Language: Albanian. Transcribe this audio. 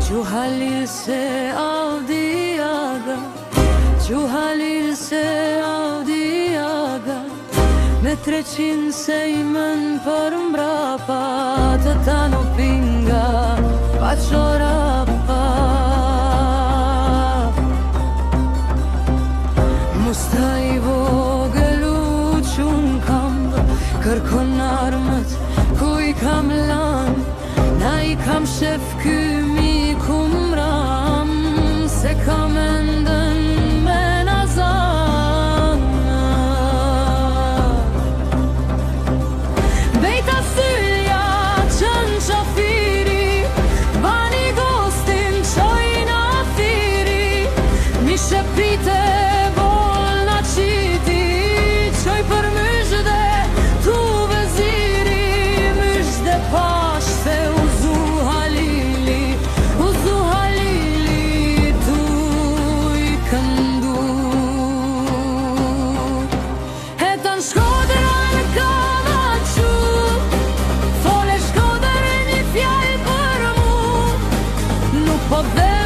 Që halil se Audiaga, që halil se Audiaga, me 300 se i mën për mbrapa, të tanu pinga, pa qorapa. Musta i vogëlu qun kam, kërkon armët ku i kam lan, na i kam shef kymi kumram, se kam endën me nazan. Bejta sylja qën qafiri, bani gostin qojnë afiri, mishe prite bol na qiti, qoj për mysh dhe tu veziri, mysh dhe pash se uzu halili tu i këndu. Hetan Shkodrën ka naqu, fole Shkodrën një fjall për mu, nuk po dhe